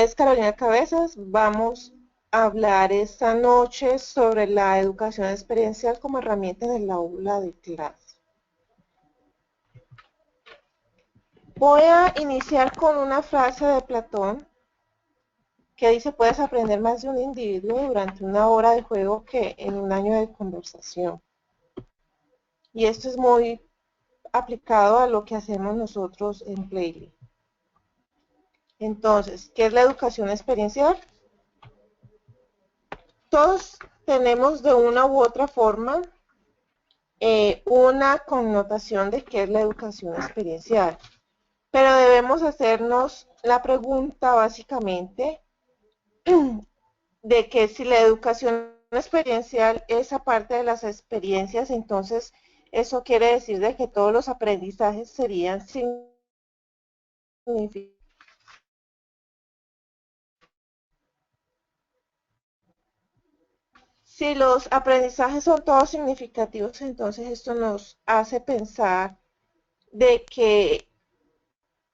Es Carolina Cabezas. Vamos a hablar esta noche sobre la educación experiencial como herramienta en el aula de clase. Voy a iniciar con una frase de Platón que dice: puedes aprender más de un individuo durante una hora de juego que en un año de conversación. Y esto es muy aplicado a lo que hacemos nosotros en Playly. Entonces, ¿qué es la educación experiencial? Todos tenemos de una u otra forma una connotación de qué es la educación experiencial, pero debemos hacernos la pregunta básicamente de que si la educación experiencial es aparte de las experiencias, entonces eso quiere decir de que todos los aprendizajes serían significativos. Si los aprendizajes son todos significativos, entonces esto nos hace pensar de que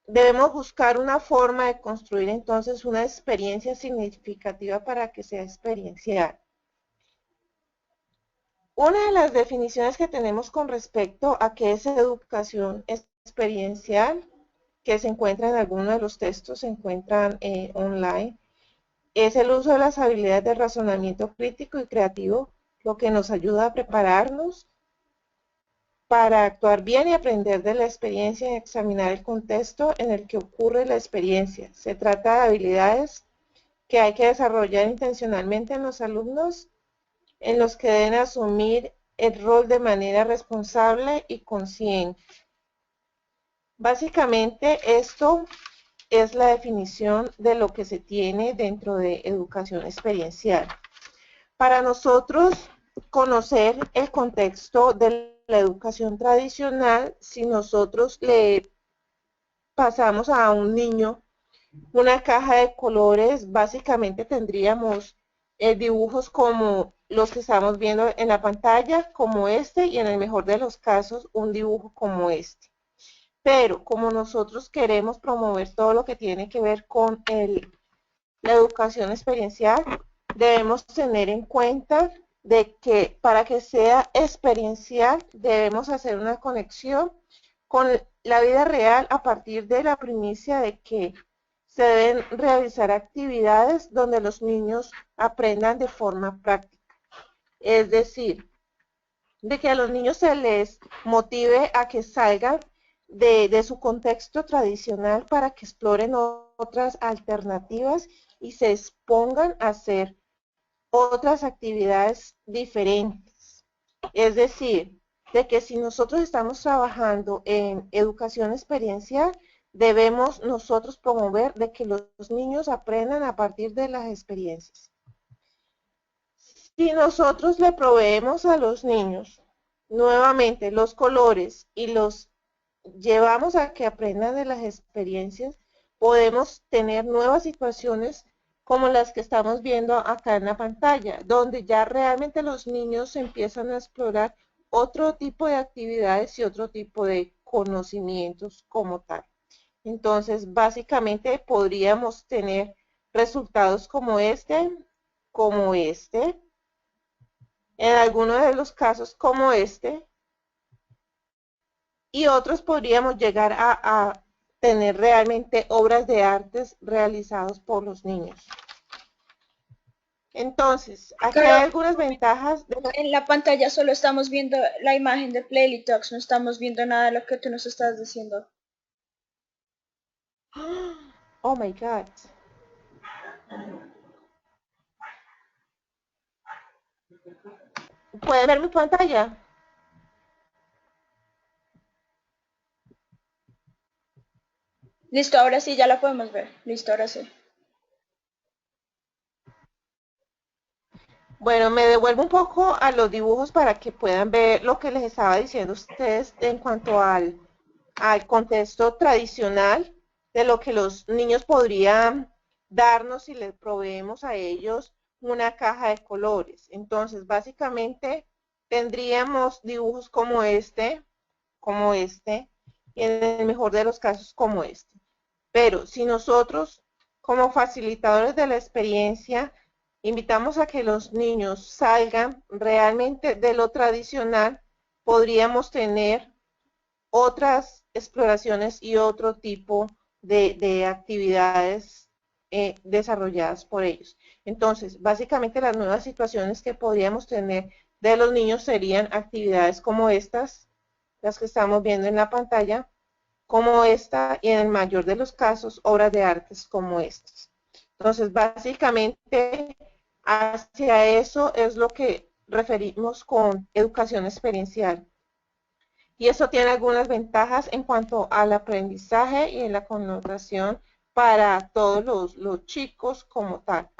debemos buscar una forma de construir entonces una experiencia significativa para que sea experiencial. Una de las definiciones que tenemos con respecto a qué es educación experiencial, que se encuentra en algunos de los textos, se encuentran online, es el uso de las habilidades de razonamiento crítico y creativo, lo que nos ayuda a prepararnos para actuar bien y aprender de la experiencia y examinar el contexto en el que ocurre la experiencia. Se trata de habilidades que hay que desarrollar intencionalmente en los alumnos, en los que deben asumir el rol de manera responsable y consciente. Básicamente esto es la definición de lo que se tiene dentro de educación experiencial. Para nosotros conocer el contexto de la educación tradicional, si nosotros le pasamos a un niño una caja de colores, básicamente tendríamos dibujos como los que estamos viendo en la pantalla, como este, y en el mejor de los casos, un dibujo como este. Pero como nosotros queremos promover todo lo que tiene que ver con la educación experiencial, debemos tener en cuenta de que para que sea experiencial debemos hacer una conexión con la vida real a partir de la primicia de que se deben realizar actividades donde los niños aprendan de forma práctica. Es decir, de que a los niños se les motive a que salgan de su contexto tradicional para que exploren otras alternativas y se expongan a hacer otras actividades diferentes. Es decir, de que si nosotros estamos trabajando en educación experiencial, debemos nosotros promover de que los niños aprendan a partir de las experiencias. Si nosotros le proveemos a los niños nuevamente los colores y los llevamos a que aprendan de las experiencias, podemos tener nuevas situaciones como las que estamos viendo acá en la pantalla, donde ya realmente los niños empiezan a explorar otro tipo de actividades y otro tipo de conocimientos como tal. Entonces, básicamente podríamos tener resultados como este, en algunos de los casos como este, y otros podríamos llegar a tener realmente obras de artes realizados por los niños. Entonces, aquí Caro, hay algunas ventajas de en la pantalla solo estamos viendo la imagen de Playly Talks, no estamos viendo nada de lo que tú nos estás diciendo. Oh my God. ¿Pueden ver mi pantalla? Listo, ahora sí ya la podemos ver. Listo, ahora sí. Bueno, me devuelvo un poco a los dibujos para que puedan ver lo que les estaba diciendo a ustedes en cuanto al contexto tradicional de lo que los niños podrían darnos si les proveemos a ellos una caja de colores. Entonces, básicamente tendríamos dibujos como este, y en el mejor de los casos como este. Pero si nosotros Como facilitadores de la experiencia, invitamos a que los niños salgan realmente de lo tradicional. Podríamos tener otras exploraciones y otro tipo de actividades desarrolladas por ellos. Entonces, básicamente las nuevas situaciones que podríamos tener de los niños serían actividades como estas, las que estamos viendo en la pantalla, como esta, y en el mayor de los casos, obras de artes como estas. Entonces, básicamente, hacia eso es lo que referimos con educación experiencial. Y eso tiene algunas ventajas en cuanto al aprendizaje y en la connotación para todos los chicos como tal.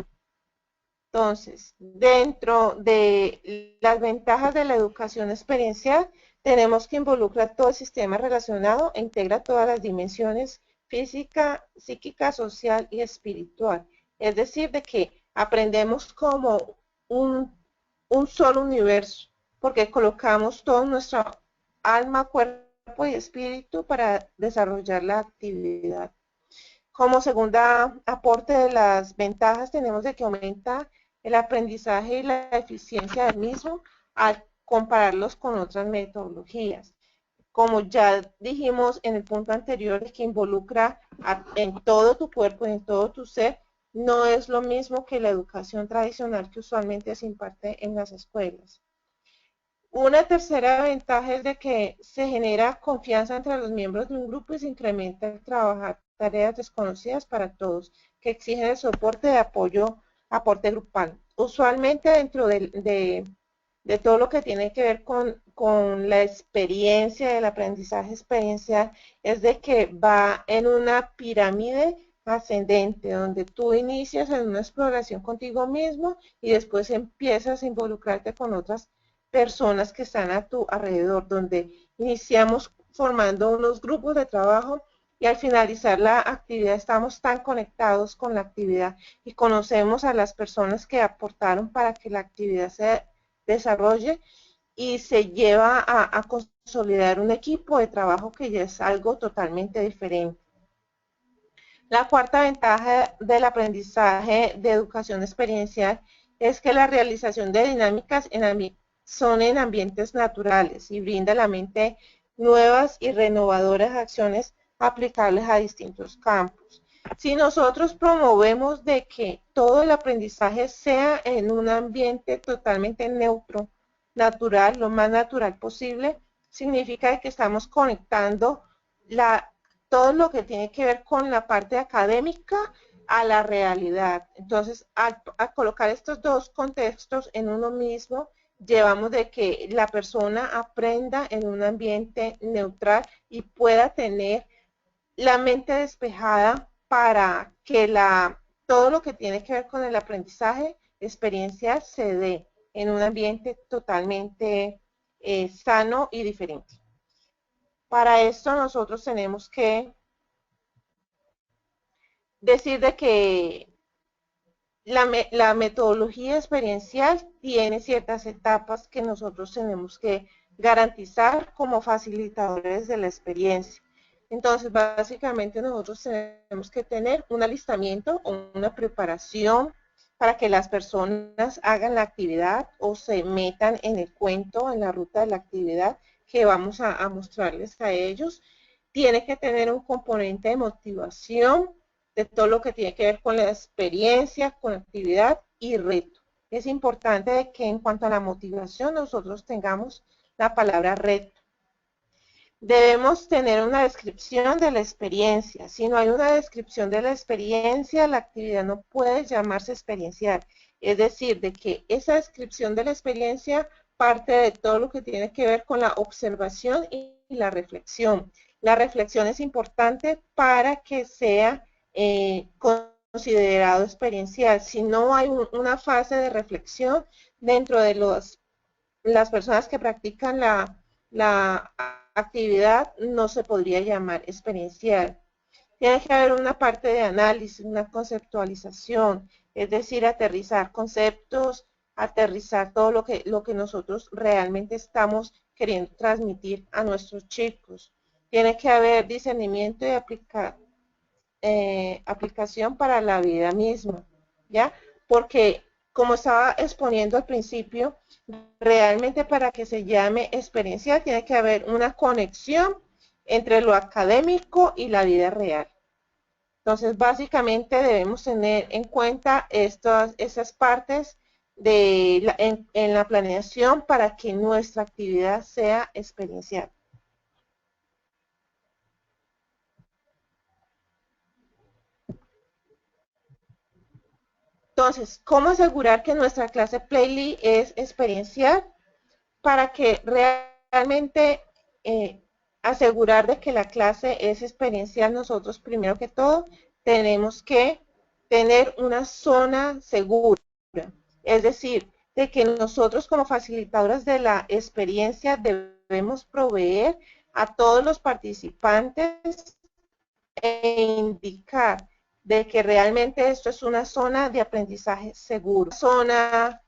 Entonces, dentro de las ventajas de la educación experiencial, tenemos que involucrar todo el sistema relacionado e integra todas las dimensiones física, psíquica, social y espiritual. Es decir, de que aprendemos como un solo universo, porque colocamos toda nuestra alma, cuerpo y espíritu para desarrollar la actividad. Como segunda aporte de las ventajas tenemos de que aumenta el aprendizaje y la eficiencia del mismo al compararlos con otras metodologías. Como ya dijimos en el punto anterior, que involucra en todo tu cuerpo y en todo tu ser, no es lo mismo que la educación tradicional que usualmente se imparte en las escuelas. Una tercera ventaja es de que se genera confianza entre los miembros de un grupo y se incrementa el trabajar tareas desconocidas para todos, que exigen el soporte de apoyo, aporte grupal. Usualmente dentro de todo lo que tiene que ver con la experiencia, el aprendizaje experiencial, es de que va en una pirámide ascendente, donde tú inicias en una exploración contigo mismo y después empiezas a involucrarte con otras personas que están a tu alrededor, donde iniciamos formando unos grupos de trabajo y al finalizar la actividad estamos tan conectados con la actividad y conocemos a las personas que aportaron para que la actividad se desarrolle y se lleva a consolidar un equipo de trabajo que ya es algo totalmente diferente. La cuarta ventaja del aprendizaje de educación experiencial es que la realización de dinámicas son en ambientes naturales y brinda a la mente nuevas y renovadoras acciones aplicables a distintos campos. Si nosotros promovemos de que todo el aprendizaje sea en un ambiente totalmente neutro, natural, lo más natural posible, significa que estamos conectando todo lo que tiene que ver con la parte académica a la realidad. Entonces, al colocar estos dos contextos en uno mismo, llevamos de que la persona aprenda en un ambiente neutral y pueda tener la mente despejada para que todo lo que tiene que ver con el aprendizaje experiencial se dé en un ambiente totalmente sano y diferente. Para esto nosotros tenemos que decir de que la metodología experiencial tiene ciertas etapas que nosotros tenemos que garantizar como facilitadores de la experiencia. Entonces, básicamente nosotros tenemos que tener un alistamiento o una preparación para que las personas hagan la actividad o se metan en el cuento, en la ruta de la actividad que vamos a mostrarles a ellos. Tiene que tener un componente de motivación, de todo lo que tiene que ver con la experiencia, con la actividad y reto. Es importante que en cuanto a la motivación nosotros tengamos la palabra reto. Debemos tener una descripción de la experiencia. Si no hay una descripción de la experiencia, la actividad no puede llamarse experiencial. Es decir, de que esa descripción de la experiencia parte de todo lo que tiene que ver con la observación y la reflexión. La reflexión es importante para que sea considerado experiencial. Si no hay una fase de reflexión dentro de las personas que practican la actividad, no se podría llamar experiencial. Tiene que haber una parte de análisis, una conceptualización, es decir, aterrizar conceptos, aterrizar todo lo que nosotros realmente estamos queriendo transmitir a nuestros chicos. Tiene que haber discernimiento y aplicación para la vida misma, ¿ya? Porque, como estaba exponiendo al principio, realmente para que se llame experiencial tiene que haber una conexión entre lo académico y la vida real. Entonces, básicamente debemos tener en cuenta esas partes en la planeación para que nuestra actividad sea experiencial. Entonces, ¿cómo asegurar que nuestra clase Playly es experiencial? Para que realmente asegurar de que la clase es experiencial, nosotros primero que todo tenemos que tener una zona segura. Es decir, de que nosotros como facilitadoras de la experiencia debemos proveer a todos los participantes e indicar de que realmente esto es una zona de aprendizaje seguro. Zona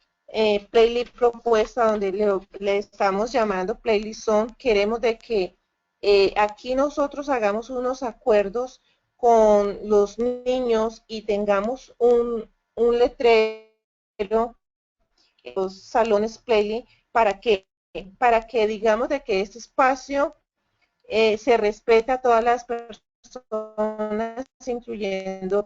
playlist propuesta donde le estamos llamando playlist zone, queremos de que aquí nosotros hagamos unos acuerdos con los niños y tengamos un letrero en los salones playlist para que digamos de que este espacio se respeta a todas las personas, incluyendo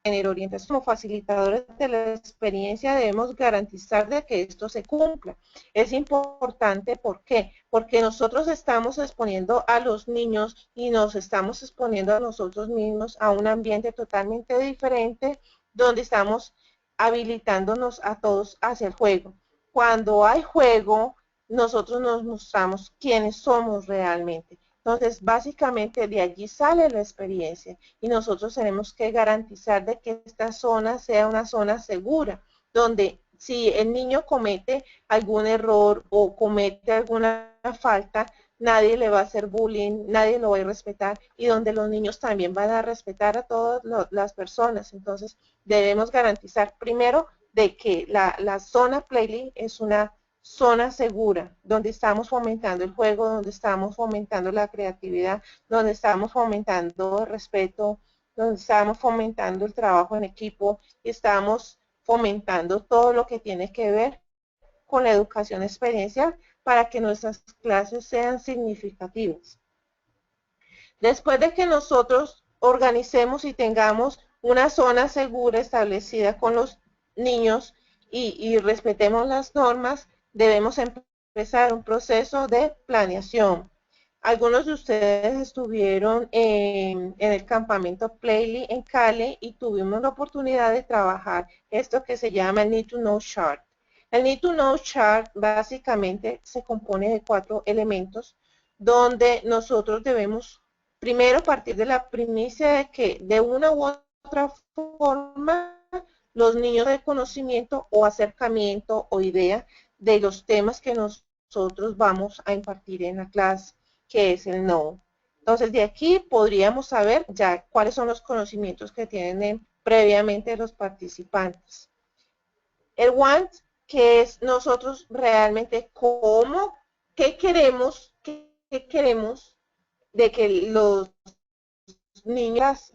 género, orientación. Como facilitadores de la experiencia debemos garantizar de que esto se cumpla. Es importante, ¿por qué? Porque nosotros estamos exponiendo a los niños y nos estamos exponiendo a nosotros mismos a un ambiente totalmente diferente donde estamos habilitándonos a todos hacia el juego. Cuando hay juego, nosotros nos mostramos quiénes somos realmente. Entonces, básicamente de allí sale la experiencia y nosotros tenemos que garantizar de que esta zona sea una zona segura, donde si el niño comete algún error o comete alguna falta, nadie le va a hacer bullying, nadie lo va a respetar y donde los niños también van a respetar a todas las personas. Entonces, debemos garantizar primero de que la zona Playly es una zona segura, donde estamos fomentando el juego, donde estamos fomentando la creatividad, donde estamos fomentando el respeto, donde estamos fomentando el trabajo en equipo, y estamos fomentando todo lo que tiene que ver con la educación experiencial para que nuestras clases sean significativas. Después de que nosotros organicemos y tengamos una zona segura establecida con los niños y respetemos las normas, debemos empezar un proceso de planeación. Algunos de ustedes estuvieron en el campamento Playly en Cali y tuvimos la oportunidad de trabajar esto que se llama el Need to Know Chart. El Need to Know Chart básicamente se compone de 4 elementos donde nosotros debemos primero partir de la primicia de que de una u otra forma los niños de conocimiento o acercamiento o idea de los temas que nosotros vamos a impartir en la clase, que es el know. Entonces, de aquí podríamos saber ya cuáles son los conocimientos que tienen previamente los participantes. El want, que es nosotros realmente cómo, qué queremos de que los niños,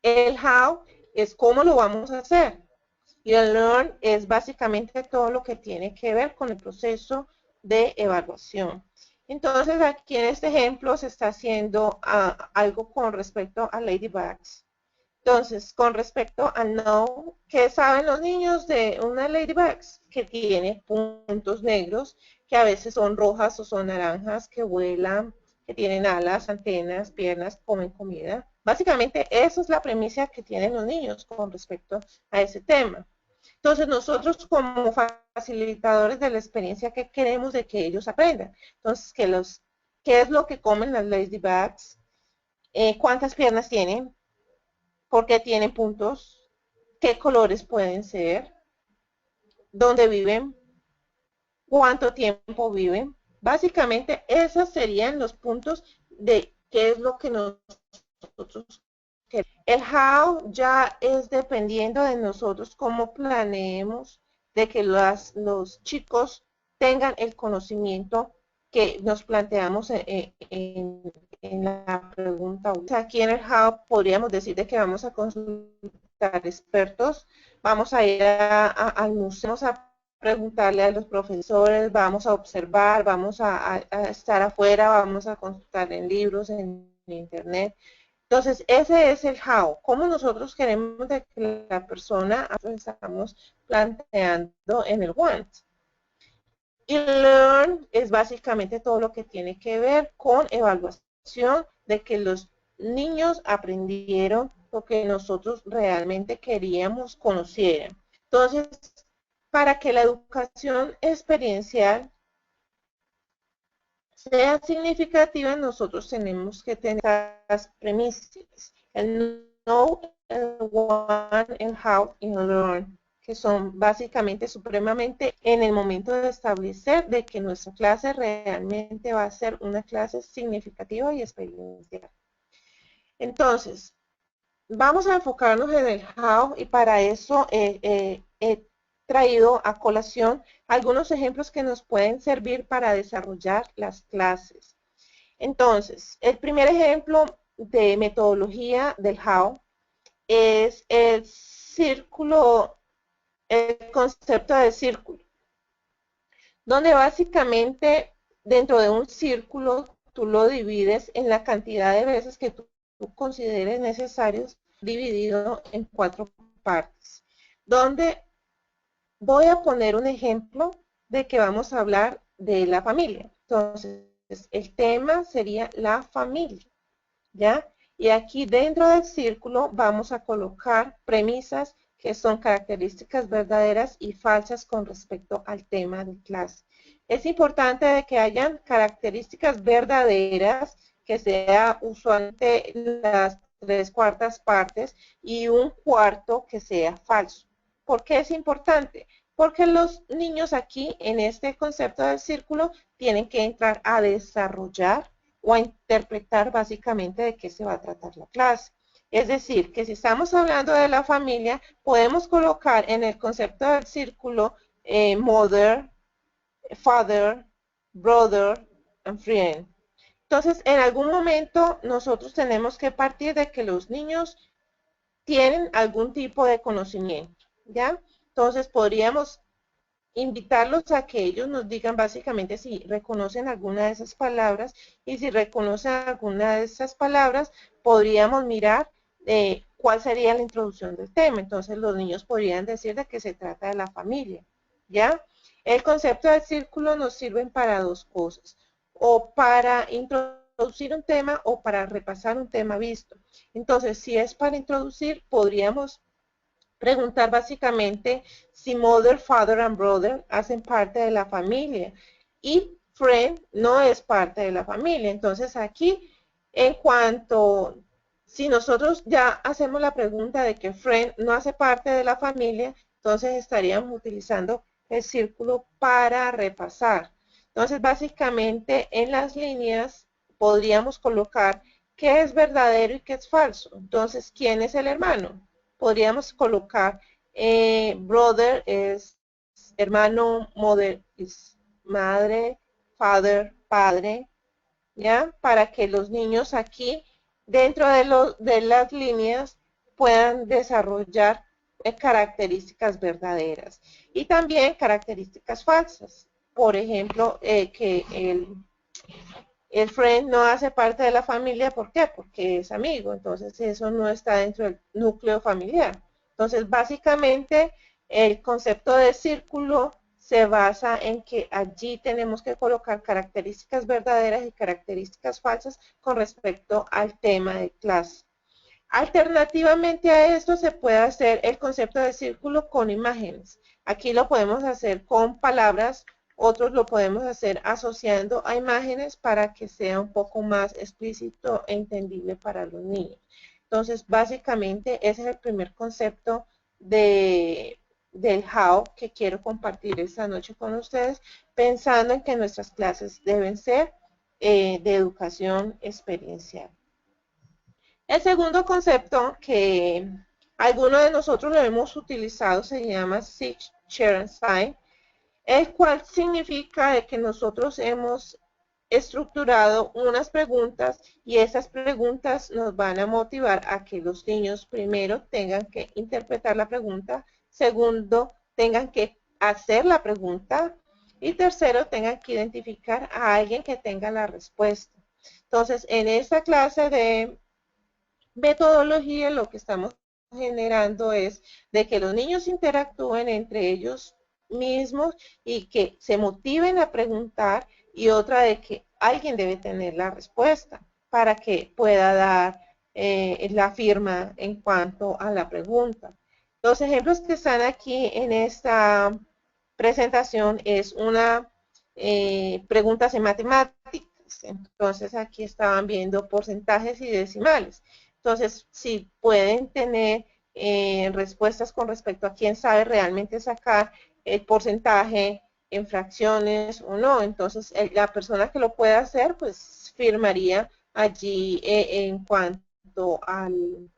el how es cómo lo vamos a hacer. Y el learn es básicamente todo lo que tiene que ver con el proceso de evaluación. Entonces, aquí en este ejemplo se está haciendo algo con respecto a Ladybugs. Entonces, con respecto a know, ¿qué saben los niños de una Ladybugs? Que tiene puntos negros, que a veces son rojas o son naranjas, que vuelan, que tienen alas, antenas, piernas, comen comida. Básicamente, eso es la premisa que tienen los niños con respecto a ese tema. Entonces, nosotros como facilitadores de la experiencia, ¿qué queremos de que ellos aprendan? Entonces, ¿qué es lo que comen las Ladybugs? ¿Cuántas piernas tienen? ¿Por qué tienen puntos? ¿Qué colores pueden ser? ¿Dónde viven? ¿Cuánto tiempo viven? Básicamente, esos serían los puntos de qué es lo que nosotros queremos. El how ya es dependiendo de nosotros cómo planeemos de que los chicos tengan el conocimiento que nos planteamos en en la pregunta. Aquí en el how podríamos decir de que vamos a consultar expertos, vamos a ir al museo, vamos a preguntarle a los profesores, vamos a observar, vamos a estar afuera, vamos a consultar en libros, en internet. Entonces, ese es el how. ¿Cómo nosotros queremos de que la persona estamos planteando en el want? Y learn es básicamente todo lo que tiene que ver con evaluación de que los niños aprendieron lo que nosotros realmente queríamos conocieran. Entonces, para que la educación experiencial sea significativa, nosotros tenemos que tener las premisas, el know, el want, el how y el learn, que son básicamente supremamente en el momento de establecer de que nuestra clase realmente va a ser una clase significativa y experiencial. Entonces, vamos a enfocarnos en el how y para eso he traído a colación algunos ejemplos que nos pueden servir para desarrollar las clases. Entonces, el primer ejemplo de metodología del how es el círculo, el concepto de círculo, donde básicamente dentro de un círculo tú lo divides en la cantidad de veces que tú consideres necesarios, dividido en 4 partes, donde voy a poner un ejemplo de que vamos a hablar de la familia. Entonces, el tema sería la familia, ¿ya? Y aquí dentro del círculo vamos a colocar premisas que son características verdaderas y falsas con respecto al tema de clase. Es importante de que hayan características verdaderas, que sea usualmente las 3/4 partes y un cuarto que sea falso. ¿Por qué es importante? Porque los niños aquí en este concepto del círculo tienen que entrar a desarrollar o a interpretar básicamente de qué se va a tratar la clase. Es decir, que si estamos hablando de la familia, podemos colocar en el concepto del círculo mother, father, brother, and friend. Entonces, en algún momento nosotros tenemos que partir de que los niños tienen algún tipo de conocimiento, ¿ya? Entonces, podríamos invitarlos a que ellos nos digan básicamente si reconocen alguna de esas palabras y si reconocen alguna de esas palabras, podríamos mirar cuál sería la introducción del tema. Entonces, los niños podrían decir de que se trata de la familia, ¿ya? El concepto del círculo nos sirve para 2 cosas, o para introducir un tema o para repasar un tema visto. Entonces, si es para introducir, podríamos preguntar básicamente si mother, father and brother hacen parte de la familia y friend no es parte de la familia. Entonces aquí, en cuanto, si nosotros ya hacemos la pregunta de que friend no hace parte de la familia, entonces estaríamos utilizando el círculo para repasar. Entonces básicamente en las líneas podríamos colocar qué es verdadero y qué es falso. Entonces, ¿quién es el hermano? Podríamos colocar brother es hermano, mother es madre, father, padre, ¿ya? Para que los niños aquí, dentro de las líneas, puedan desarrollar características verdaderas y también características falsas. Por ejemplo, que el friend no hace parte de la familia, ¿por qué? Porque es amigo, entonces eso no está dentro del núcleo familiar. Entonces, básicamente, el concepto de círculo se basa en que allí tenemos que colocar características verdaderas y características falsas con respecto al tema de clase. Alternativamente a esto se puede hacer el concepto de círculo con imágenes. Aquí lo podemos hacer con palabras, otros lo podemos hacer asociando a imágenes para que sea un poco más explícito e entendible para los niños. Entonces, básicamente, ese es el primer concepto del how que quiero compartir esta noche con ustedes, pensando en que nuestras clases deben ser de educación experiencial. El segundo concepto que algunos de nosotros lo hemos utilizado se llama Seek, Share and Sign, el cual significa de que nosotros hemos estructurado unas preguntas y esas preguntas nos van a motivar a que los niños primero tengan que interpretar la pregunta, segundo tengan que hacer la pregunta y tercero tengan que identificar a alguien que tenga la respuesta. Entonces, en esta clase de metodología lo que estamos generando es de que los niños interactúen entre ellos mismos y que se motiven a preguntar y otra de que alguien debe tener la respuesta para que pueda dar la firma en cuanto a la pregunta. Los ejemplos que están aquí en esta presentación es una preguntas en matemáticas. Entonces aquí estaban viendo porcentajes y decimales. Entonces, si pueden tener respuestas con respecto a quién sabe realmente sacar el porcentaje en fracciones o no, entonces la persona que lo pueda hacer, pues firmaría allí en cuanto al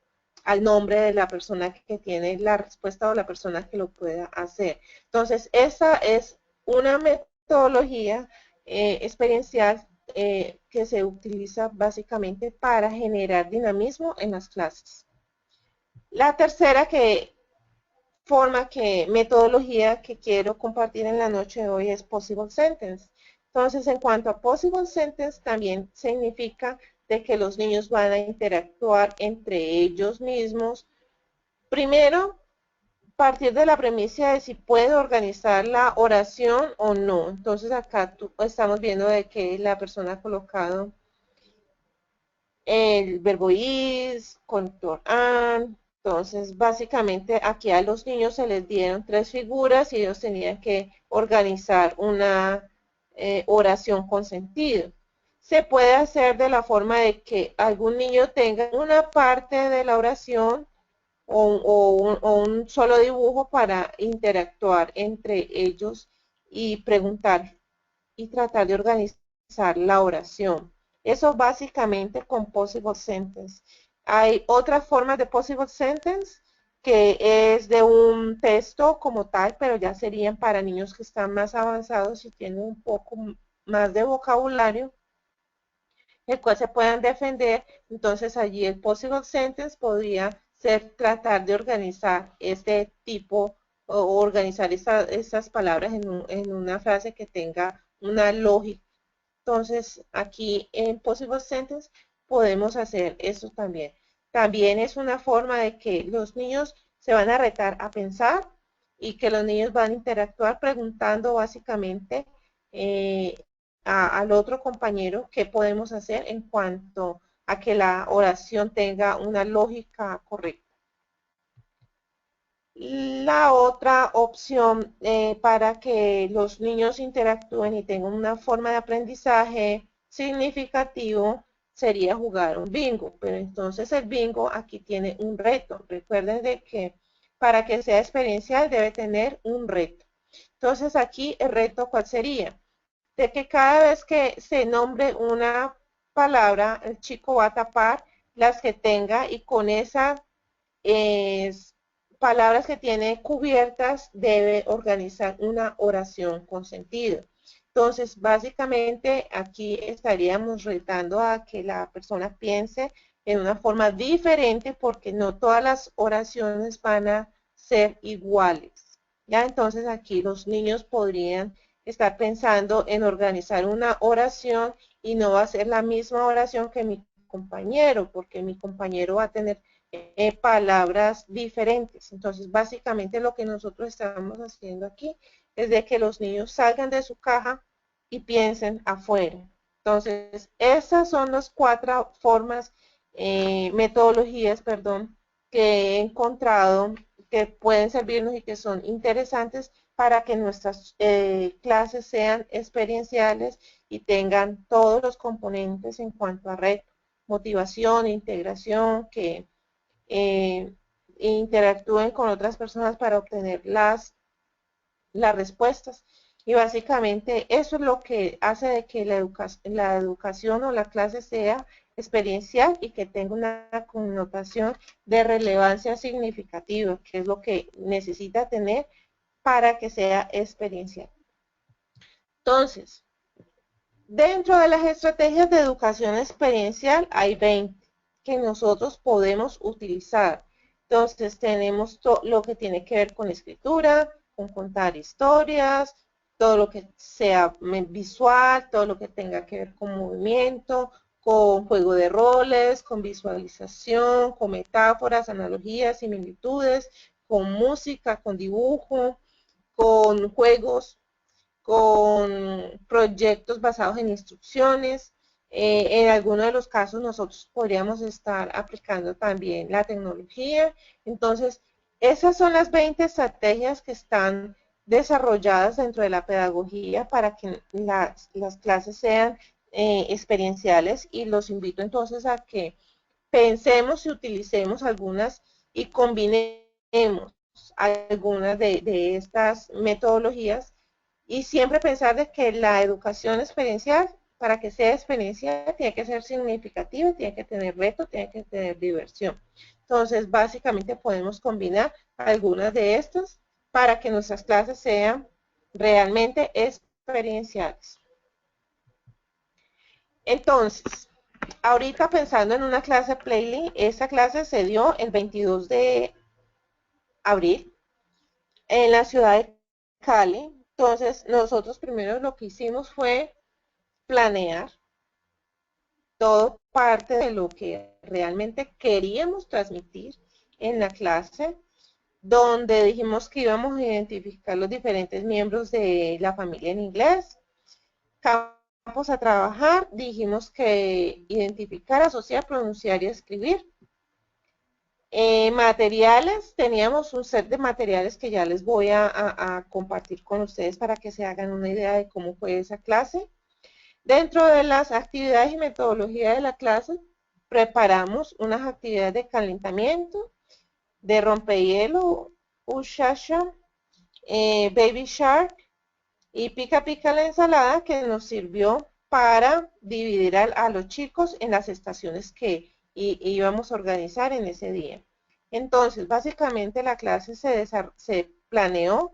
nombre de la persona que tiene la respuesta o la persona que lo pueda hacer. Entonces, esa es una metodología experiencial que se utiliza básicamente para generar dinamismo en las clases. La tercera metodología que quiero compartir en la noche de hoy es Possible Sentence. Entonces, en cuanto a Possible Sentence, también significa de que los niños van a interactuar entre ellos mismos. Primero, partir de la premisa de si puede organizar la oración o no. Entonces, acá estamos viendo de que la persona ha colocado el verbo is, conector and. Entonces, básicamente aquí a los niños se les dieron 3 figuras y ellos tenían que organizar una oración con sentido. Se puede hacer de la forma de que algún niño tenga una parte de la oración o un solo dibujo para interactuar entre ellos y preguntar y tratar de organizar la oración. Eso básicamente con Possible Sentence. Hay otras formas de Possible Sentence que es de un texto como tal, pero ya serían para niños que están más avanzados y tienen un poco más de vocabulario, el cual se puedan defender. Entonces allí el Possible Sentence podría ser tratar de organizar este tipo o organizar esas palabras en una frase que tenga una lógica. Entonces, aquí en Possible Sentence podemos hacer eso también. También es una forma de que los niños se van a retar a pensar y que los niños van a interactuar preguntando básicamente al otro compañero qué podemos hacer en cuanto a que la oración tenga una lógica correcta. La otra opción para que los niños interactúen y tengan una forma de aprendizaje significativo sería jugar un bingo, pero entonces el bingo aquí tiene un reto. Recuerden de que para que sea experiencial debe tener un reto. Entonces aquí el reto, ¿cuál sería? De que cada vez que se nombre una palabra, el chico va a tapar las que tenga y con esa palabras que tiene cubiertas debe organizar una oración con sentido. Entonces, básicamente aquí estaríamos retando a que la persona piense en una forma diferente porque no todas las oraciones van a ser iguales. ¿Ya? Entonces aquí los niños podrían estar pensando en organizar una oración y no va a ser la misma oración que mi compañero, porque mi compañero va a tener palabras diferentes. Entonces, básicamente lo que nosotros estamos haciendo aquí es de que los niños salgan de su caja y piensen afuera. Entonces, esas son las 4 formas, metodologías, perdón, que he encontrado que pueden servirnos y que son interesantes para que nuestras clases sean experienciales y tengan todos los componentes en cuanto a red, motivación, integración, que interactúen con otras personas para obtener las respuestas. Y básicamente eso es lo que hace de que la educación o la clase sea experiencial y que tenga una connotación de relevancia significativa, que es lo que necesita tener para que sea experiencial. Entonces, Dentro de las estrategias de educación experiencial hay 20 que nosotros podemos utilizar. Entonces tenemos lo que tiene que ver con escritura, con contar historias, todo lo que sea visual, todo lo que tenga que ver con movimiento, con juego de roles, con visualización, con metáforas, analogías, similitudes, con música, con dibujo, con juegos, con proyectos basados en instrucciones. En algunos de los casos nosotros podríamos estar aplicando también la tecnología. Entonces, esas son las 20 estrategias que están desarrolladas dentro de la pedagogía para que las clases sean experienciales, y los invito entonces a que pensemos y utilicemos algunas y combinemos algunas de estas metodologías, y siempre pensar de que la educación experiencial, para que sea experiencial, tiene que ser significativa, tiene que tener reto, tiene que tener diversión. Entonces, básicamente podemos combinar algunas de estas para que nuestras clases sean realmente experienciales. Entonces, ahorita pensando en una clase Playly, esta clase se dio el 22 de abril en la ciudad de Cali. Entonces, nosotros primero lo que hicimos fue planear todo parte de lo que realmente queríamos transmitir en la clase, donde dijimos que íbamos a identificar los diferentes miembros de la familia en inglés. Campos a trabajar, dijimos que identificar, asociar, pronunciar y escribir. Materiales, teníamos un set de materiales que ya les voy a compartir con ustedes para que se hagan una idea de cómo fue esa clase. Dentro de las actividades y metodología de la clase, preparamos unas actividades de calentamiento, de rompehielo, Ushasha, Baby Shark y Pica Pica la ensalada, que nos sirvió para dividir a los chicos en las estaciones que íbamos a organizar en ese día. Entonces, básicamente la clase se planeó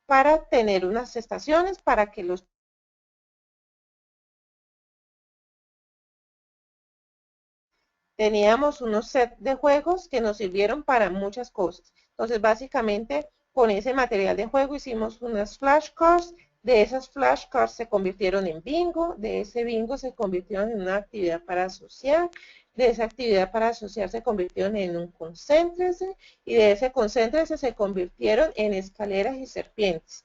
para tener unas estaciones para que los teníamos unos set de juegos que nos sirvieron para muchas cosas. Entonces, básicamente, con ese material de juego hicimos unas flashcards. De esas flashcards se convirtieron en bingo. De ese bingo se convirtieron en una actividad para asociar. De esa actividad para asociar se convirtieron en un concéntrese. Y de ese concéntrese se convirtieron en escaleras y serpientes.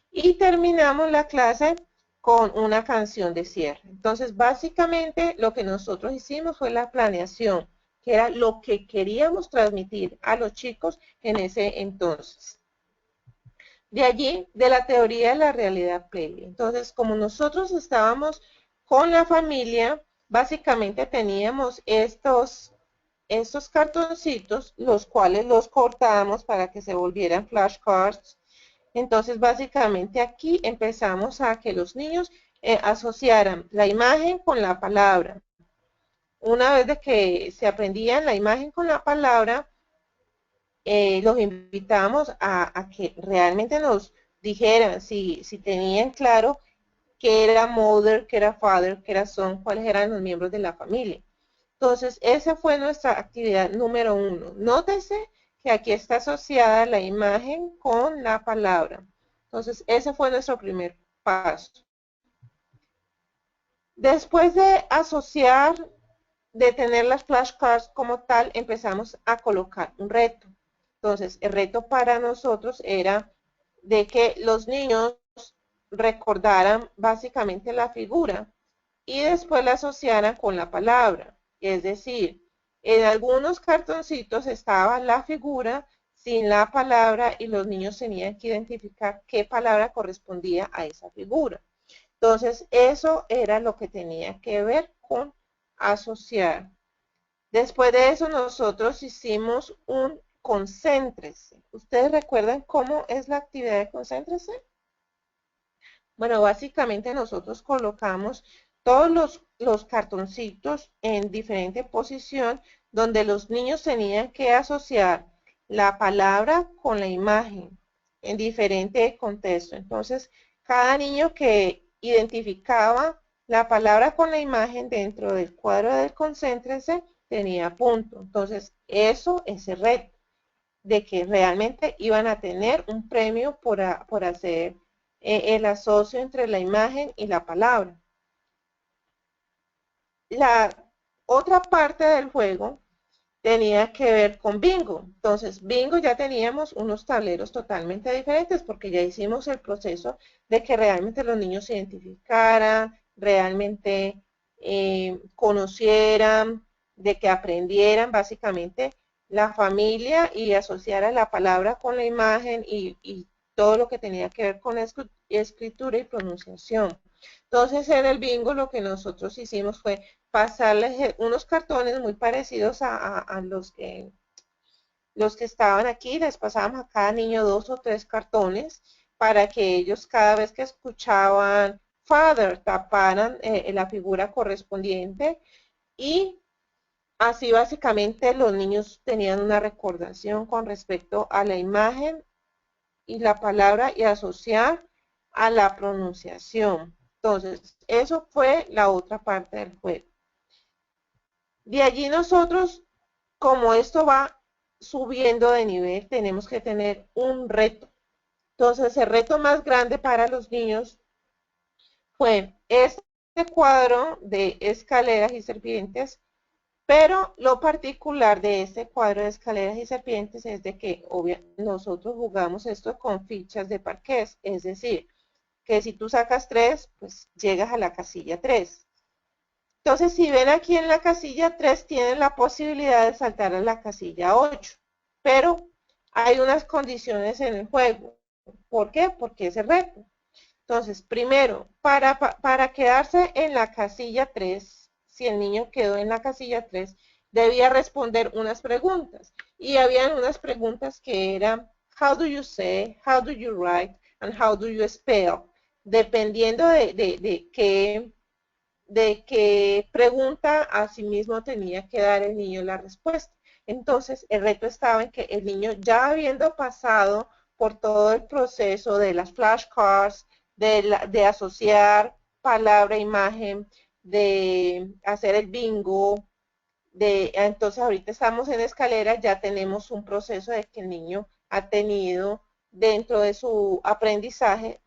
Y terminamos la clase con una canción de cierre. Entonces, básicamente lo que nosotros hicimos fue la planeación, que era lo que queríamos transmitir a los chicos en ese entonces. De allí, de la teoría de la realidad Playly. Entonces, como nosotros estábamos con la familia, básicamente teníamos estos cartoncitos, los cuales los cortábamos para que se volvieran flashcards. Entonces, básicamente aquí empezamos a que los niños asociaran la imagen con la palabra. Una vez de que se aprendían la imagen con la palabra, los invitamos a que realmente nos dijeran si tenían claro qué era mother, qué era father, qué era son, cuáles eran los miembros de la familia. Entonces, esa fue nuestra actividad número 1. Nótese que aquí está asociada la imagen con la palabra. Entonces, ese fue nuestro primer paso. Después de asociar, de tener las flashcards como tal, empezamos a colocar un reto. Entonces, el reto para nosotros era de que los niños recordaran básicamente la figura y después la asociaran con la palabra. Es decir, en algunos cartoncitos estaba la figura sin la palabra y los niños tenían que identificar qué palabra correspondía a esa figura. Entonces, eso era lo que tenía que ver con asociar. Después de eso, nosotros hicimos un concéntrese. ¿Ustedes recuerdan cómo es la actividad de concéntrese? Bueno, básicamente nosotros colocamos todos los cartoncitos en diferente posición, donde los niños tenían que asociar la palabra con la imagen en diferente contexto. Entonces, cada niño que identificaba la palabra con la imagen dentro del cuadro del concéntrese tenía punto. Entonces, eso es el reto, de que realmente iban a tener un premio por hacer el asocio entre la imagen y la palabra. La otra parte del juego tenía que ver con bingo. Entonces, bingo ya teníamos unos tableros totalmente diferentes porque ya hicimos el proceso de que realmente los niños se identificaran, realmente conocieran, de que aprendieran básicamente la familia y asociaran la palabra con la imagen y todo lo que tenía que ver con escritura y pronunciación. Entonces, en el bingo lo que nosotros hicimos fue pasarles unos cartones muy parecidos a los que estaban aquí, les pasábamos a cada niño 2 o 3 cartones para que ellos cada vez que escuchaban father taparan la figura correspondiente y así básicamente los niños tenían una recordación con respecto a la imagen y la palabra y asociar a la pronunciación. Entonces, eso fue la otra parte del juego. De allí nosotros, como esto va subiendo de nivel, tenemos que tener un reto. Entonces, el reto más grande para los niños fue este cuadro de escaleras y serpientes, pero lo particular de este cuadro de escaleras y serpientes es de que nosotros jugamos esto con fichas de parqués, es decir, que si tú sacas 3, pues llegas a la casilla 3. Entonces, si ven aquí en la casilla 3, tienen la posibilidad de saltar a la casilla 8, pero hay unas condiciones en el juego. ¿Por qué? Porque es el reto. Entonces, primero, para quedarse en la casilla 3, si el niño quedó en la casilla 3, debía responder unas preguntas. Y habían unas preguntas que eran, how do you say, how do you write, and how do you spell? Dependiendo de qué pregunta a sí mismo tenía que dar el niño la respuesta. Entonces, el reto estaba en que el niño, ya habiendo pasado por todo el proceso de las flashcards, de asociar palabra, imagen, de hacer el bingo, entonces ahorita estamos en escalera, ya tenemos un proceso de que el niño ha tenido dentro de su aprendizaje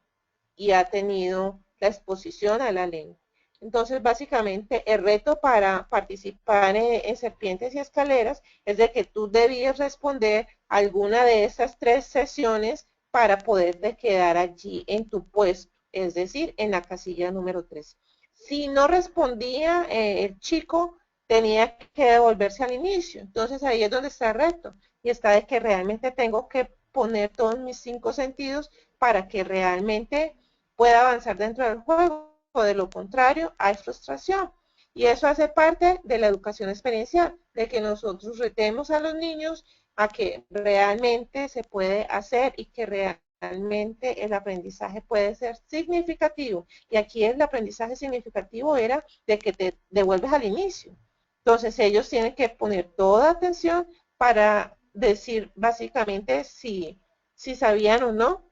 y ha tenido la exposición a la lengua. Entonces, básicamente, el reto para participar en Serpientes y Escaleras es de que tú debías responder alguna de esas 3 sesiones para poderte quedar allí en tu puesto, es decir, en la casilla número 3. Si no respondía el chico, tenía que devolverse al inicio. Entonces, ahí es donde está el reto. Y está de que realmente tengo que poner todos mis 5 sentidos para que realmente pueda avanzar dentro del juego, o de lo contrario hay frustración. Y eso hace parte de la educación experiencial, de que nosotros retemos a los niños a que realmente se puede hacer y que realmente el aprendizaje puede ser significativo. Y aquí el aprendizaje significativo era de que te devuelves al inicio. Entonces ellos tienen que poner toda atención para decir básicamente si sabían o no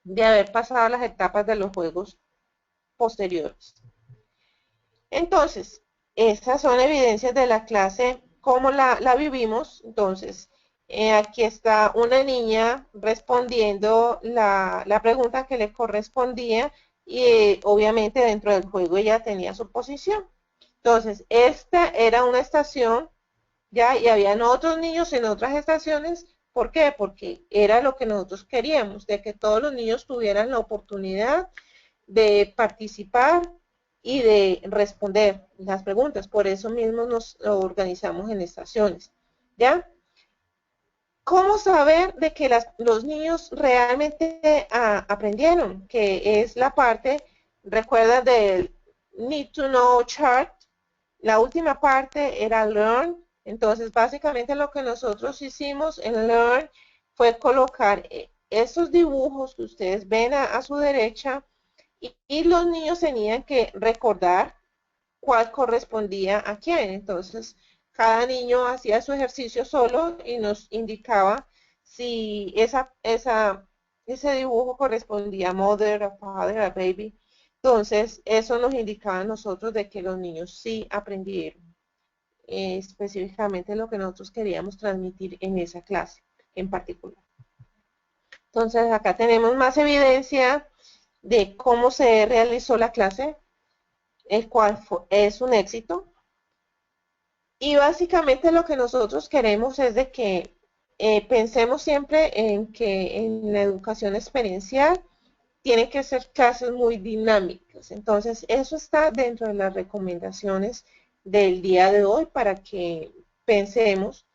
de haber pasado las etapas de los juegos posteriores. Entonces, estas son evidencias de la clase, cómo la vivimos. Entonces, aquí está una niña respondiendo la pregunta que le correspondía y obviamente dentro del juego ella tenía su posición. Entonces, esta era una estación, ya, y habían otros niños en otras estaciones. ¿Por qué? Porque era lo que nosotros queríamos, de que todos los niños tuvieran la oportunidad de participar y de responder las preguntas. Por eso mismo nos organizamos en estaciones. ¿Ya? ¿Cómo saber de que los niños realmente aprendieron? Que es la parte, recuerda del Need to Know Chart. La última parte era Learn. Entonces, básicamente lo que nosotros hicimos en Learn fue colocar esos dibujos que ustedes ven a su derecha y los niños tenían que recordar cuál correspondía a quién. Entonces, cada niño hacía su ejercicio solo y nos indicaba si ese dibujo correspondía a mother, a father, a baby. Entonces, eso nos indicaba a nosotros de que los niños sí aprendieron específicamente lo que nosotros queríamos transmitir en esa clase en particular. Entonces, acá tenemos más evidencia de cómo se realizó la clase, el cual es un éxito. Y básicamente lo que nosotros queremos es de que pensemos siempre en que en la educación experiencial tienen que ser clases muy dinámicas. Entonces, eso está dentro de las recomendaciones del día de hoy para que pensemos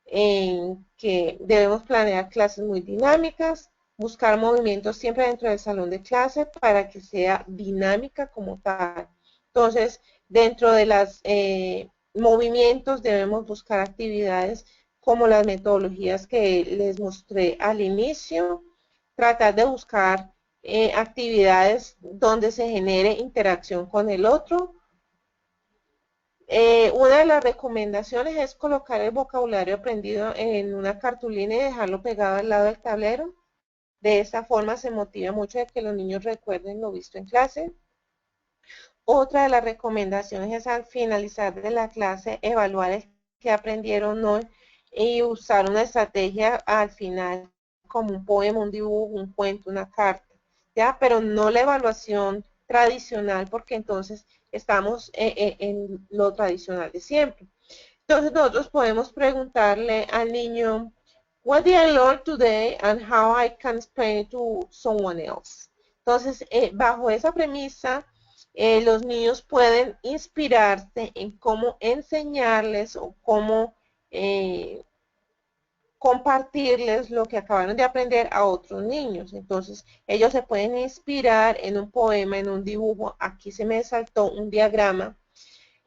en que debemos planear clases muy dinámicas, buscar movimientos siempre dentro del salón de clase para que sea dinámica como tal. Entonces, dentro de los movimientos debemos buscar actividades como las metodologías que les mostré al inicio, tratar de buscar actividades donde se genere interacción con el otro. Una de las recomendaciones es colocar el vocabulario aprendido en una cartulina y dejarlo pegado al lado del tablero. De esta forma se motiva mucho de que los niños recuerden lo visto en clase. Otra de las recomendaciones es al finalizar de la clase evaluar el que aprendieron hoy y usar una estrategia al final como un poema, un dibujo, un cuento, una carta, ¿ya? Pero no la evaluación tradicional porque entonces estamos en lo tradicional de siempre. Entonces nosotros podemos preguntarle al niño, what did I learn today and how I can explain it to someone else? Entonces, bajo esa premisa, los niños pueden inspirarse en cómo enseñarles o cómo compartirles lo que acabaron de aprender a otros niños. Entonces, ellos se pueden inspirar en un poema, en un dibujo. Aquí se me saltó un diagrama,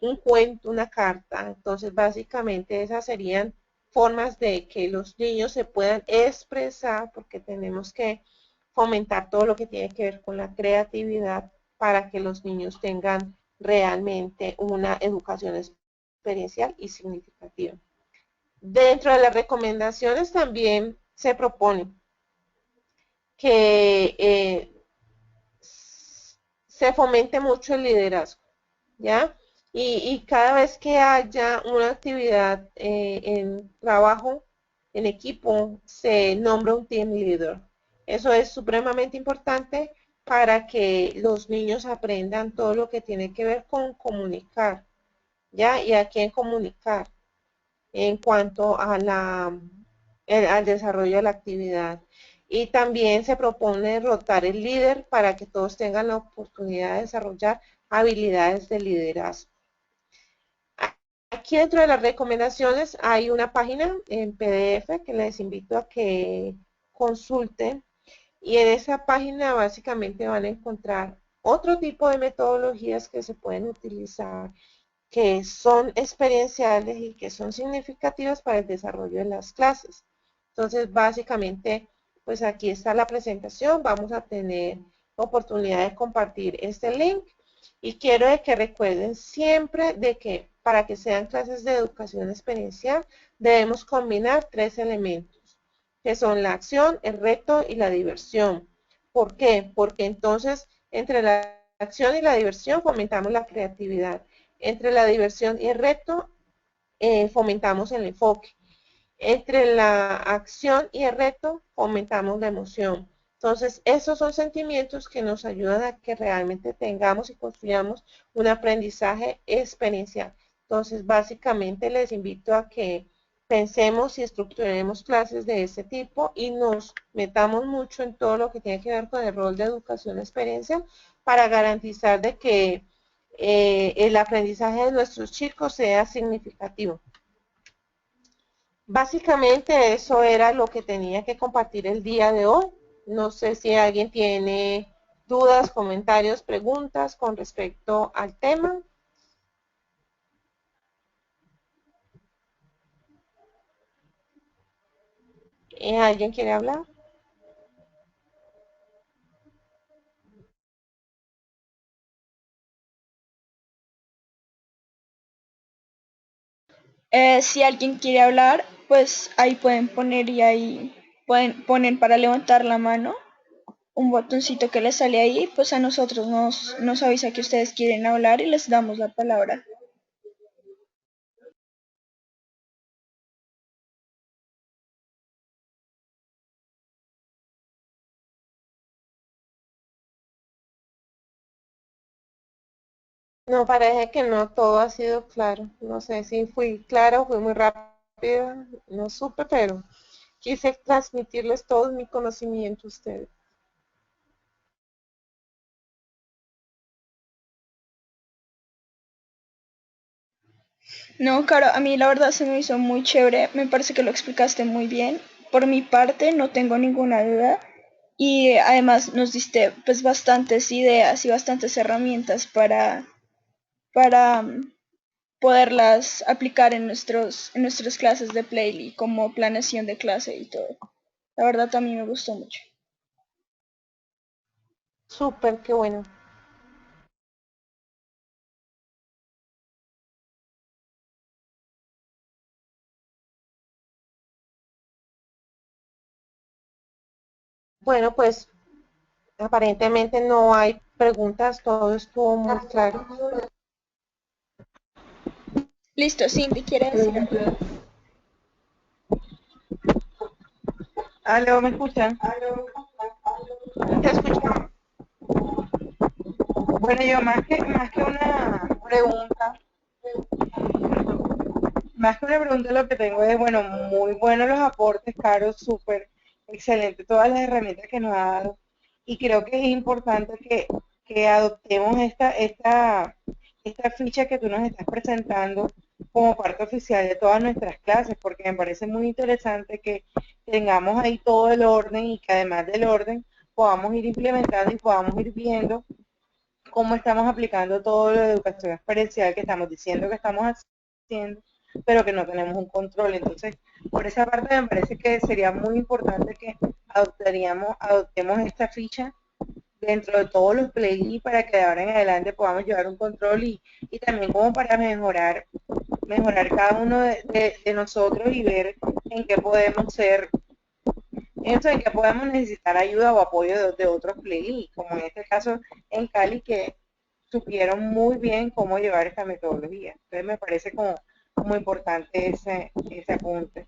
un cuento, una carta. Entonces, básicamente esas serían formas de que los niños se puedan expresar, porque tenemos que fomentar todo lo que tiene que ver con la creatividad para que los niños tengan realmente una educación experiencial y significativa. Dentro de las recomendaciones también se propone que se fomente mucho el liderazgo, ¿ya? Y cada vez que haya una actividad en trabajo, en equipo, se nombra un team leader. Eso es supremamente importante para que los niños aprendan todo lo que tiene que ver con comunicar, ¿ya? Y a quién comunicar en cuanto a al desarrollo de la actividad. Y también se propone rotar el líder para que todos tengan la oportunidad de desarrollar habilidades de liderazgo. Aquí dentro de las recomendaciones hay una página en PDF que les invito a que consulten y en esa página básicamente van a encontrar otro tipo de metodologías que se pueden utilizar que son experienciales y que son significativas para el desarrollo de las clases. Entonces, básicamente, pues aquí está la presentación. Vamos a tener oportunidad de compartir este link y quiero de que recuerden siempre de que para que sean clases de educación experiencial debemos combinar tres elementos, que son la acción, el reto y la diversión. ¿Por qué? Porque entonces entre la acción y la diversión fomentamos la creatividad. Entre la diversión y el reto fomentamos el enfoque. Entre la acción y el reto fomentamos la emoción. Entonces, esos son sentimientos que nos ayudan a que realmente tengamos y construyamos un aprendizaje experiencial. Entonces, básicamente les invito a que pensemos y estructuremos clases de este tipo y nos metamos mucho en todo lo que tiene que ver con el rol de educación experiencial para garantizar de que el aprendizaje de nuestros chicos sea significativo. Básicamente eso era lo que tenía que compartir el día de hoy. No sé si alguien tiene dudas, comentarios, preguntas con respecto al tema. ¿Alguien quiere hablar? Si alguien quiere hablar, pues ahí pueden poner y ahí ponen para levantar la mano. un botoncito que les sale ahí, pues a nosotros nos avisa que ustedes quieren hablar y les damos la palabra. No, parece que no todo ha sido claro. No sé si fui claro, fui muy rápida, no supe, pero quise transmitirles todo mi conocimiento a ustedes. No, Caro, a mí la verdad se me hizo muy chévere, me parece que lo explicaste muy bien. Por mi parte no tengo ninguna duda y además nos diste pues bastantes ideas y bastantes herramientas para poderlas aplicar en nuestras clases de Playly como planeación de clase y todo. La verdad a mí me gustó mucho. Súper, qué bueno. Bueno, pues aparentemente no hay preguntas, todo estuvo muy claro. Listo, Cindy, ¿quiere decir algo? Aló, ¿me escuchan? Te escuchamos. Bueno, yo más que una pregunta, más que una pregunta lo que tengo es, bueno, muy buenos los aportes, Caro, súper excelente todas las herramientas que nos ha dado. Y creo que es importante que adoptemos esta ficha que tú nos estás presentando como parte oficial de todas nuestras clases, porque me parece muy interesante que tengamos ahí todo el orden y que además del orden podamos ir implementando y podamos ir viendo cómo estamos aplicando todo lo de educación experiencial que estamos diciendo que estamos haciendo, pero que no tenemos un control. Entonces, por esa parte me parece que sería muy importante que adoptemos esta ficha dentro de todos los playlists para que de ahora en adelante podamos llevar un control y también como para mejorar cada uno de nosotros y ver en qué podemos ser, en qué podemos necesitar ayuda o apoyo de otros playlists, como en este caso en Cali, que supieron muy bien cómo llevar esta metodología. Entonces me parece como importante ese apunte.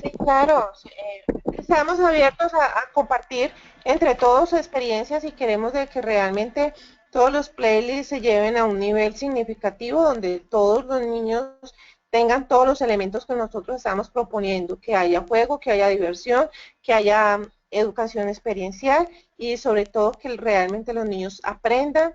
Sí, claro. Sí, estamos abiertos a compartir entre todos experiencias y queremos de que realmente todos los playlists se lleven a un nivel significativo donde todos los niños tengan todos los elementos que nosotros estamos proponiendo, que haya juego, que haya diversión, que haya educación experiencial y sobre todo que realmente los niños aprendan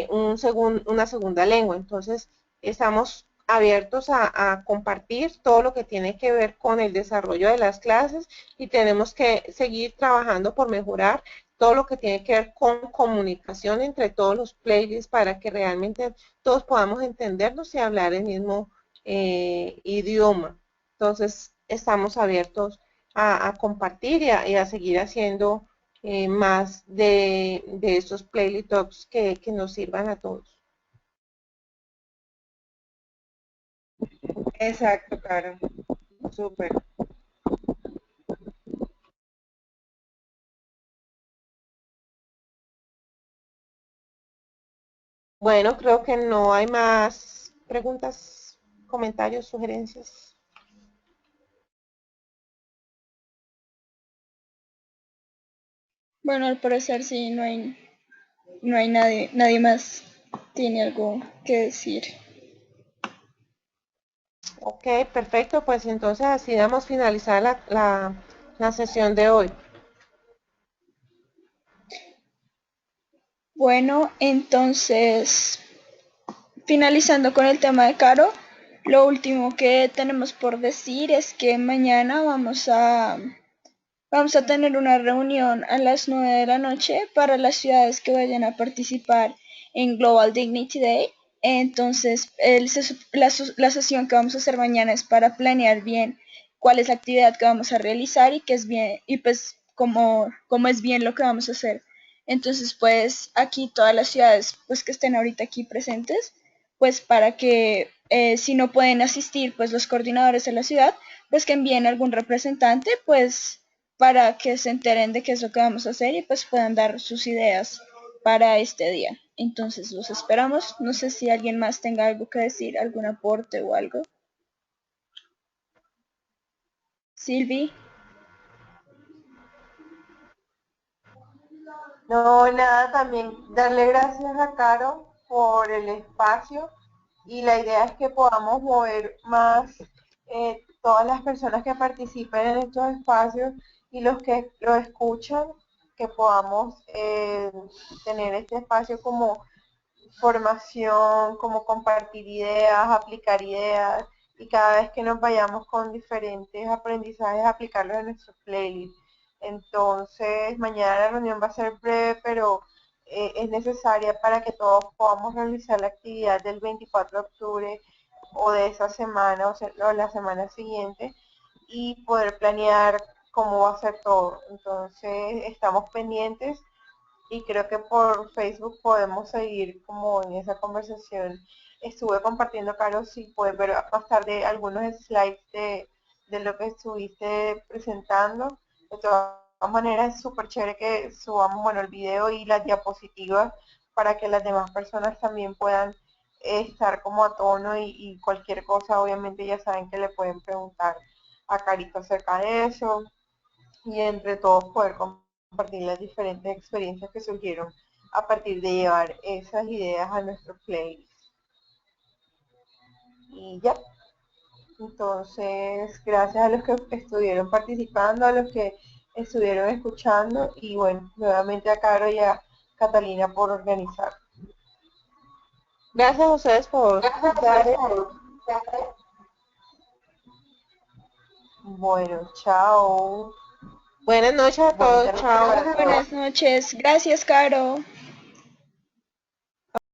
una segunda lengua. Entonces, estamos abiertos a compartir todo lo que tiene que ver con el desarrollo de las clases y tenemos que seguir trabajando por mejorar todo lo que tiene que ver con comunicación entre todos los playlists para que realmente todos podamos entendernos y hablar el mismo idioma. Entonces, estamos abiertos a compartir y a seguir haciendo más de estos playlist talks que nos sirvan a todos. Exacto, claro. Súper. Bueno, creo que no hay más preguntas, comentarios, sugerencias. Bueno, al parecer sí, no hay nadie más tiene algo que decir. Ok, perfecto, pues entonces así damos finalizar la sesión de hoy. Bueno, entonces, finalizando con el tema de Caro, lo último que tenemos por decir es que mañana vamos a tener una reunión a las 9 de la noche para las ciudades que vayan a participar en Global Dignity Day. Entonces, la sesión que vamos a hacer mañana es para planear bien cuál es la actividad que vamos a realizar y qué es bien, y pues cómo es bien lo que vamos a hacer. Entonces, pues aquí todas las ciudades pues que estén ahorita aquí presentes, pues para que si no pueden asistir pues los coordinadores de la ciudad, pues que envíen algún representante, pues para que se enteren de qué es lo que vamos a hacer y pues puedan dar sus ideas para este día. Entonces los esperamos. No sé si alguien más tenga algo que decir, algún aporte o algo. Silvi. No, nada, también darle gracias a Caro por el espacio y la idea es que podamos mover más todas las personas que participen en estos espacios y los que lo escuchan, que podamos tener este espacio como formación, como compartir ideas, aplicar ideas y cada vez que nos vayamos con diferentes aprendizajes, aplicarlos en nuestro playlist. Entonces, mañana la reunión va a ser breve, pero es necesaria para que todos podamos realizar la actividad del 24 de octubre o de esa semana o la semana siguiente y poder planear cómo va a ser todo. Entonces, estamos pendientes y creo que por Facebook podemos seguir como en esa conversación. Estuve compartiendo, Caro, si puedes ver más tarde algunos slides de lo que estuviste presentando. De todas maneras, es súper chévere que subamos, bueno, el video y las diapositivas para que las demás personas también puedan estar como a tono y cualquier cosa, obviamente ya saben que le pueden preguntar a Carito acerca de eso y entre todos poder compartir las diferentes experiencias que surgieron a partir de llevar esas ideas a nuestro playlist. Y ya, entonces gracias a los que estuvieron participando, a los que estuvieron escuchando y bueno, nuevamente a Caro y a Catalina por organizar. Gracias a ustedes por dar. Bueno, chao. Buenas noches a todos, chao. Buenas noches. Gracias, Caro.